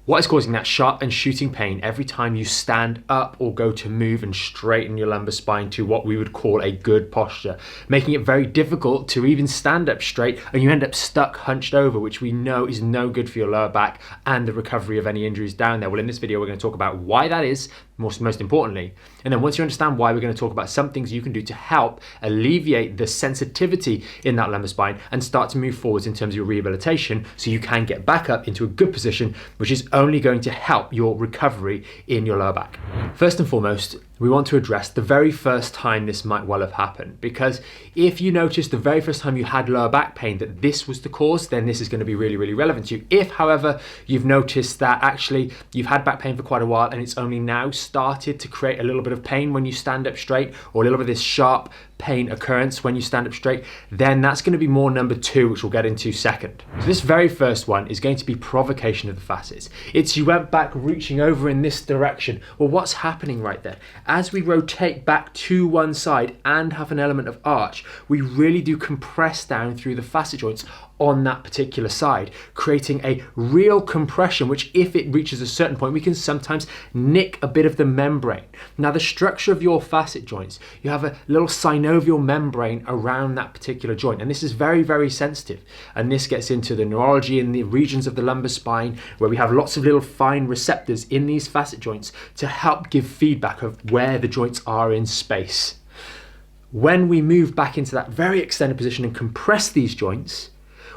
What is causing that sharp and shooting pain every time you stand up or go to move and straighten your lumbar spine to what we would call a good posture, making it very difficult to even stand up straight, and you end up stuck hunched over, which we know is no good for your lower back and the recovery of any injuries down there. Well, in this video, we're going to talk about why that is, most importantly. And then once you understand why, we're going to talk about some things you can do to help alleviate the sensitivity in that lumbar spine and start to move forwards in terms of your rehabilitation so you can get back up into a good position, which is only going to help your recovery in your lower back. First and foremost, we want to address the very first time this might well have happened, because if you notice the very first time you had lower back pain that this was the cause, then this is going to be really relevant to you. If, however, you've noticed that actually you've had back pain for quite a while and it's only now started to create a little bit of pain when you stand up straight, or a little bit of this sharp pain occurrence when you stand up straight, then that's going to be more number two, which we'll get into second. So this very first one is going to be provocation of the facets. It's you went back reaching over in this direction. Well, what's happening right there? As we rotate back to one side and have an element of arch, we really do compress down through the facet joints on that particular side, creating a real compression, which if it reaches a certain point, we can sometimes nick a bit of the membrane. Now, the structure of your facet joints, you have a little synovial membrane around that particular joint, and this is very sensitive. And this gets into the neurology in the regions of the lumbar spine, where we have lots of little fine receptors in these facet joints to help give feedback of where the joints are in space. When we move back into that very extended position and compress these joints,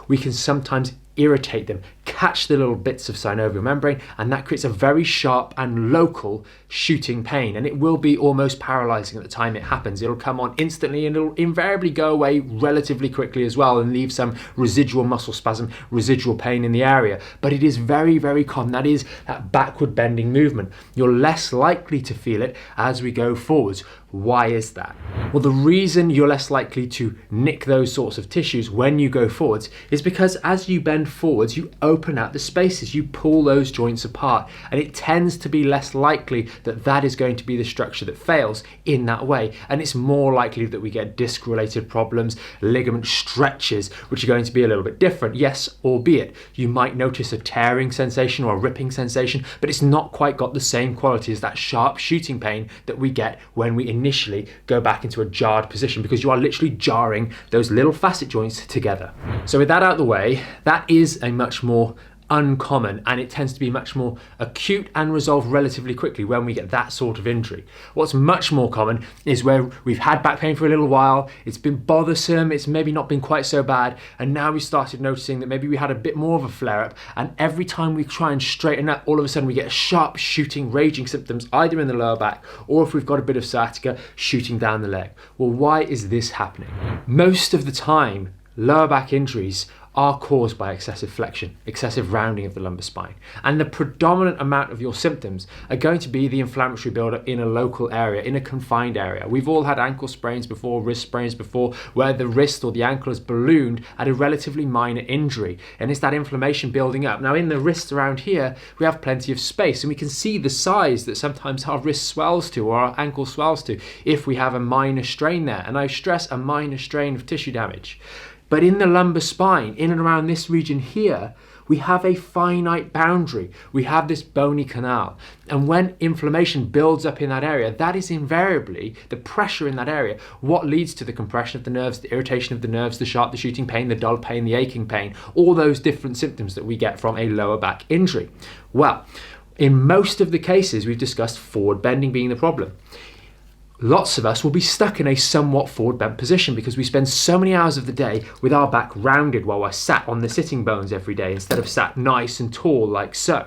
we can sometimes irritate them, catch the little bits of synovial membrane, and that creates a very sharp and local shooting pain, and it will be almost paralyzing at the time it happens. It'll come on instantly and it'll invariably go away relatively quickly as well and leave some residual muscle spasm, residual pain in the area. But it is very common. That is that backward bending movement. You're less likely to feel it as we go forwards. Why is that? Well, the reason you're less likely to nick those sorts of tissues when you go forwards is because as you bend forwards, you open out the spaces, you pull those joints apart, and it tends to be less likely that that is going to be the structure that fails in that way. And it's more likely that we get disc-related problems, ligament stretches, which are going to be a little bit different. Yes, albeit you might notice a tearing sensation or a ripping sensation, but it's not quite got the same quality as that sharp shooting pain that we get when we initially go back into a jarred position, because you are literally jarring those little facet joints together. So with that out of the way, that is a much more uncommon, and it tends to be much more acute and resolved relatively quickly when we get that sort of injury. What's much more common is where we've had back pain for a little while, it's been bothersome, it's maybe not been quite so bad, and now we started noticing that maybe we had a bit more of a flare-up, and every time we try and straighten up, all of a sudden we get sharp shooting, raging symptoms either in the lower back, or if we've got a bit of sciatica, shooting down the leg. Well, why is this happening? Most of the time, lower back injuries are caused by excessive flexion, excessive rounding of the lumbar spine. And the predominant amount of your symptoms are going to be the inflammatory buildup in a local area, in a confined area. We've all had ankle sprains before, wrist sprains before, where the wrist or the ankle has ballooned at a relatively minor injury. And it's that inflammation building up. Now, in the wrist around here, we have plenty of space, and we can see the size that sometimes our wrist swells to or our ankle swells to if we have a minor strain there. And I stress a minor strain of tissue damage. But in the lumbar spine, in and around this region here, we have a finite boundary. We have this bony canal. And when inflammation builds up in that area, that is invariably the pressure in that area, what leads to the compression of the nerves, the irritation of the nerves, the sharp, the shooting pain, the dull pain, the aching pain, all those different symptoms that we get from a lower back injury. Well, in most of the cases, we've discussed forward bending being the problem. Lots of us will be stuck in a somewhat forward bent position because we spend so many hours of the day with our back rounded while we're sat on the sitting bones every day instead of sat nice and tall like so.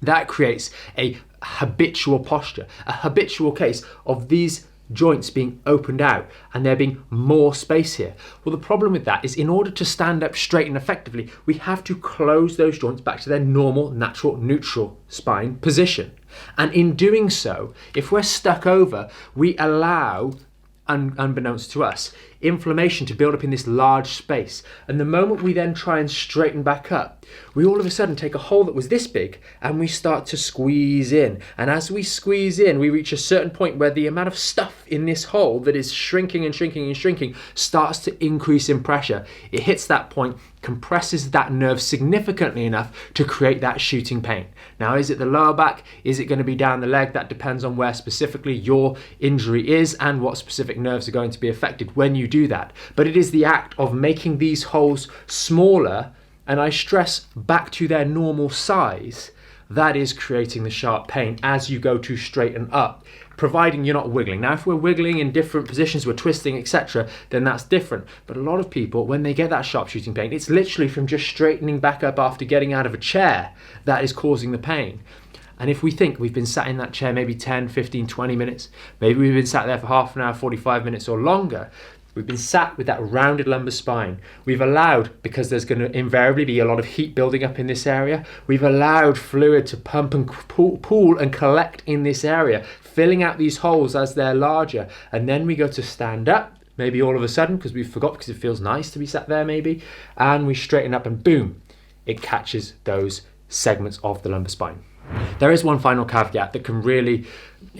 That creates a habitual posture, a habitual case of these joints being opened out and there being more space here. Well, the problem with that is in order to stand up straight and effectively, we have to close those joints back to their normal, natural, neutral spine position. And in doing so, if we're stuck over, we allow, unbeknownst to us, inflammation to build up in this large space. And the moment we then try and straighten back up, we all of a sudden take a hole that was this big and we start to squeeze in. And as we squeeze in, we reach a certain point where the amount of stuff in this hole that is shrinking and shrinking and shrinking starts to increase in pressure. It hits that point, compresses that nerve significantly enough to create that shooting pain. Now, is it the lower back? Is it going to be down the leg? That depends on where specifically your injury is and what specific nerves are going to be affected when you do that. But it is the act of making these holes smaller, and I stress back to their normal size, that is creating the sharp pain as you go to straighten up, providing you're not wiggling. Now, if we're wiggling in different positions, we're twisting, etc., then that's different. But a lot of people, when they get that sharp shooting pain, it's literally from just straightening back up after getting out of a chair that is causing the pain. And if we think we've been sat in that chair maybe 10, 15, 20 minutes, maybe we've been sat there for half an hour, 45 minutes or longer, we've been sat with that rounded lumbar spine. We've allowed, because there's going to invariably be a lot of heat building up in this area, we've allowed fluid to pump and pool and collect in this area, filling out these holes as they're larger. And then we go to stand up, maybe all of a sudden, because we forgot, because it feels nice to be sat there maybe, and we straighten up and boom, it catches those segments of the lumbar spine. There is one final caveat that can really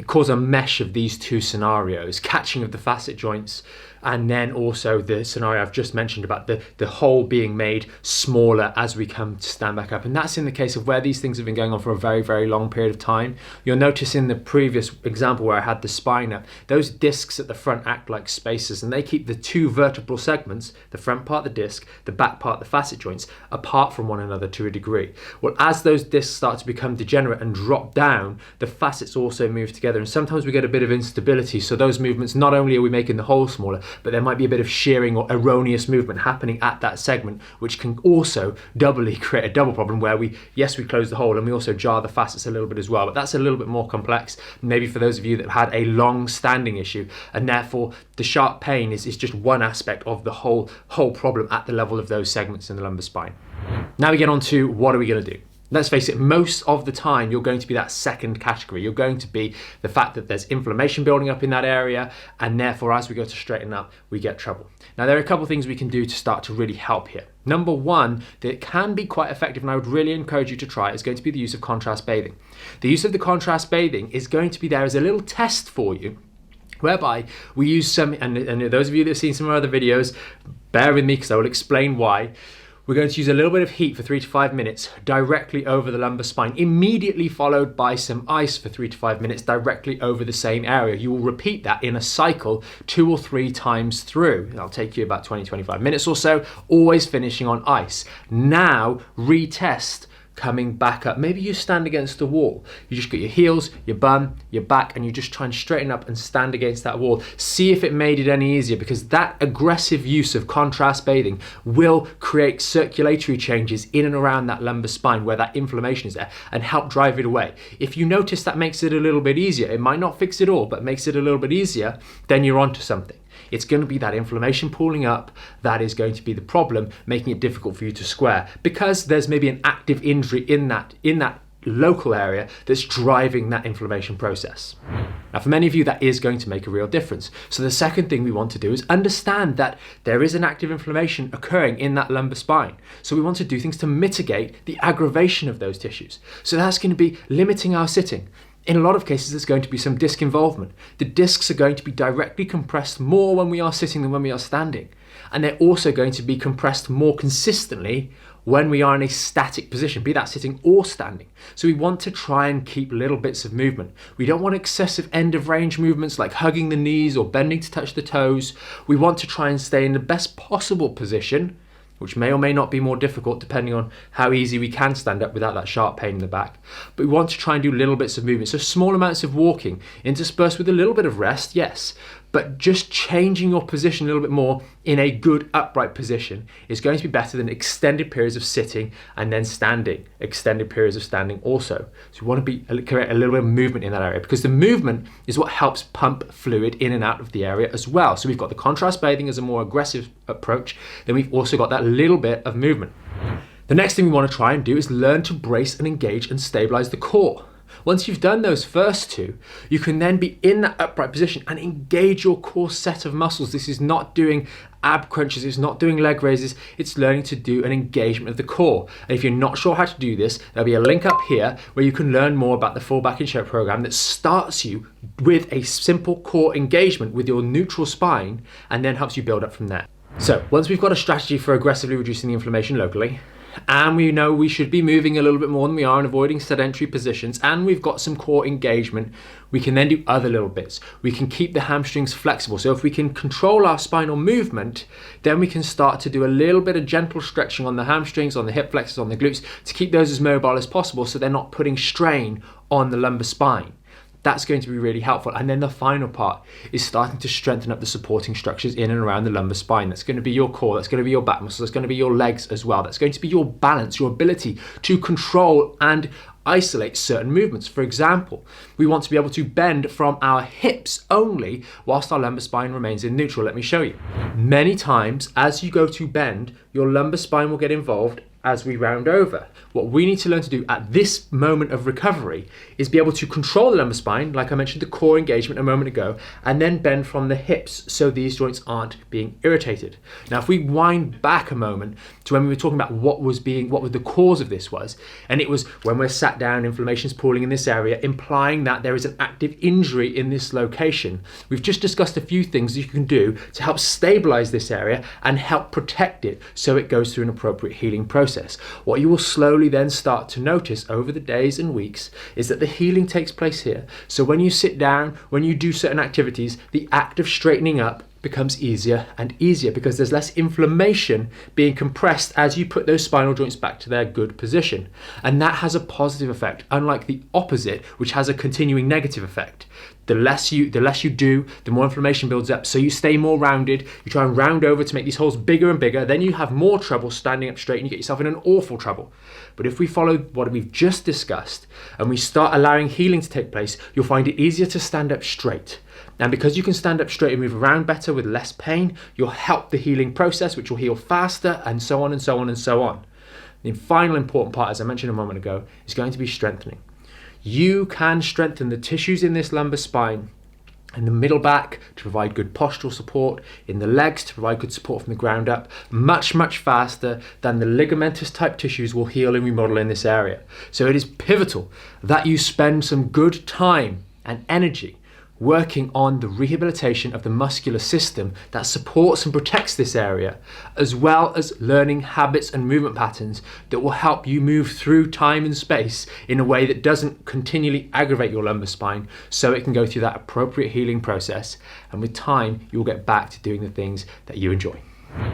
cause a mesh of these two scenarios, catching of the facet joints, and then also the scenario I've just mentioned about the hole being made smaller as we come to stand back up. And that's in the case of where these things have been going on for a very, very long period of time. You'll notice in the previous example where I had the spine up, those discs at the front act like spacers, and they keep the two vertebral segments, the front part, the disc, the back part, the facet joints, apart from one another to a degree. Well, as those discs start to become degenerate and drop down, the facets also move together, and sometimes we get a bit of instability. So those movements, not only are we making the hole smaller, but there might be a bit of shearing or erroneous movement happening at that segment, which can also doubly create a double problem where we close the hole and we also jar the facets a little bit as well. But that's a little bit more complex, maybe for those of you that have had a long standing issue, and therefore the sharp pain is just one aspect of the whole problem at the level of those segments in the lumbar spine. Now we get on to what are we going to do? Let's face it, most of the time you're going to be that second category. You're going to be the fact that there's inflammation building up in that area, and therefore as we go to straighten up, we get trouble. Now there are a couple of things we can do to start to really help here. Number one, that can be quite effective, and I would really encourage you to try, is going to be the use of contrast bathing. The use of the contrast bathing is going to be there as a little test for you, whereby we use some, and those of you that have seen some of our other videos, bear with me because I will explain why. We're going to use a little bit of heat for 3 to 5 minutes directly over the lumbar spine, immediately followed by some ice for 3 to 5 minutes directly over the same area. You will repeat that in a cycle 2 or 3 times through. That'll take you about 20-25 minutes or so, always finishing on ice. Now retest coming back up. Maybe you stand against the wall. You just got your heels, your bum, your back, and you just try and straighten up and stand against that wall. See if it made it any easier, because that aggressive use of contrast bathing will create circulatory changes in and around that lumbar spine where that inflammation is there and help drive it away. If you notice that makes it a little bit easier, it might not fix it all, but makes it a little bit easier, then you're onto something. It's going to be that inflammation pooling up that is going to be the problem, making it difficult for you to square, because there's maybe an active injury in that local area that's driving that inflammation process. Now, for many of you, that is going to make a real difference. So the second thing we want to do is understand that there is an active inflammation occurring in that lumbar spine. So we want to do things to mitigate the aggravation of those tissues. So that's going to be limiting our sitting. In a lot of cases, there's going to be some disc involvement. The discs are going to be directly compressed more when we are sitting than when we are standing. And they're also going to be compressed more consistently when we are in a static position, be that sitting or standing. So we want to try and keep little bits of movement. We don't want excessive end of range movements like hugging the knees or bending to touch the toes. We want to try and stay in the best possible position, which may or may not be more difficult depending on how easy we can stand up without that sharp pain in the back. But we want to try and do little bits of movement. So small amounts of walking, interspersed with a little bit of rest, yes, but just changing your position a little bit more in a good upright position is going to be better than extended periods of sitting and then standing, extended periods of standing also. So we want to create a little bit of movement in that area, because the movement is what helps pump fluid in and out of the area as well. So we've got the contrast bathing as a more aggressive approach, then we've also got that little bit of movement. The next thing we want to try and do is learn to brace and engage and stabilize the core. Once you've done those first two, you can then be in that upright position and engage your core set of muscles. This is not doing ab crunches, it's not doing leg raises, it's learning to do an engagement of the core. And if you're not sure how to do this, there'll be a link up here where you can learn more about the full back in shape program that starts you with a simple core engagement with your neutral spine and then helps you build up from there. So once we've got a strategy for aggressively reducing the inflammation locally, and we know we should be moving a little bit more than we are and avoiding sedentary positions, and we've got some core engagement, we can then do other little bits. We can keep the hamstrings flexible. So if we can control our spinal movement, then we can start to do a little bit of gentle stretching on the hamstrings, on the hip flexors, on the glutes, to keep those as mobile as possible so they're not putting strain on the lumbar spine. That's going to be really helpful. And then the final part is starting to strengthen up the supporting structures in and around the lumbar spine. That's going to be your core, that's going to be your back muscles, that's going to be your legs as well. That's going to be your balance, your ability to control and isolate certain movements. For example, we want to be able to bend from our hips only whilst our lumbar spine remains in neutral. Let me show you. Many times as you go to bend, your lumbar spine will get involved as we round over. What we need to learn to do at this moment of recovery is be able to control the lumbar spine, like I mentioned the core engagement a moment ago, and then bend from the hips so these joints aren't being irritated. Now, if we wind back a moment to when we were talking about what the cause of this was, and it was when we're sat down, inflammation's pooling in this area, implying that there is an active injury in this location. We've just discussed a few things you can do to help stabilize this area and help protect it so it goes through an appropriate healing process. What you will slowly then start to notice over the days and weeks is that the healing takes place here. So when you sit down, when you do certain activities, the act of straightening up becomes easier and easier because there's less inflammation being compressed as you put those spinal joints back to their good position. And that has a positive effect, unlike the opposite, which has a continuing negative effect. The less you do, the more inflammation builds up. So you stay more rounded, you try and round over to make these holes bigger and bigger, then you have more trouble standing up straight and you get yourself in an awful trouble. But if we follow what we've just discussed and we start allowing healing to take place, you'll find it easier to stand up straight. And because you can stand up straight and move around better with less pain, you'll help the healing process, which will heal faster, and so on and so on and so on. The final important part, as I mentioned a moment ago, is going to be strengthening. You can strengthen the tissues in this lumbar spine, in the middle back to provide good postural support, in the legs to provide good support from the ground up, much, much faster than the ligamentous type tissues will heal and remodel in this area. So it is pivotal that you spend some good time and energy working on the rehabilitation of the muscular system that supports and protects this area, as well as learning habits and movement patterns that will help you move through time and space in a way that doesn't continually aggravate your lumbar spine, so it can go through that appropriate healing process, and with time you'll get back to doing the things that you enjoy.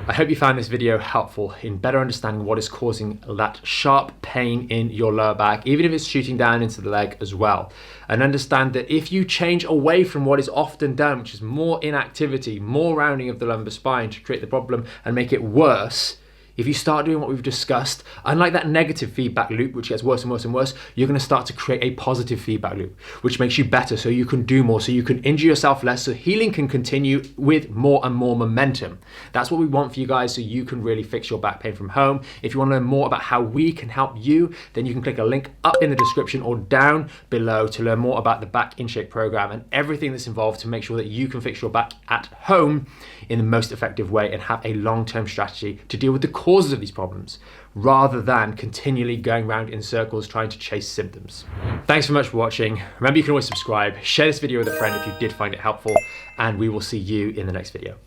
I hope you found this video helpful in better understanding what is causing that sharp pain in your lower back, even if it's shooting down into the leg as well. And understand that if you change away from what is often done, which is more inactivity, more rounding of the lumbar spine to create the problem and make it worse, if you start doing what we've discussed, unlike that negative feedback loop, which gets worse and worse and worse, you're going to start to create a positive feedback loop, which makes you better so you can do more, so you can injure yourself less, so healing can continue with more and more momentum. That's what we want for you guys, so you can really fix your back pain from home. If you want to learn more about how we can help you, then you can click a link up in the description or down below to learn more about the Back in Shape program and everything that's involved to make sure that you can fix your back at home in the most effective way and have a long-term strategy to deal with the causes of these problems rather than continually going around in circles trying to chase symptoms. Thanks so much for watching. Remember, you can always subscribe, share this video with a friend if you did find it helpful, and we will see you in the next video.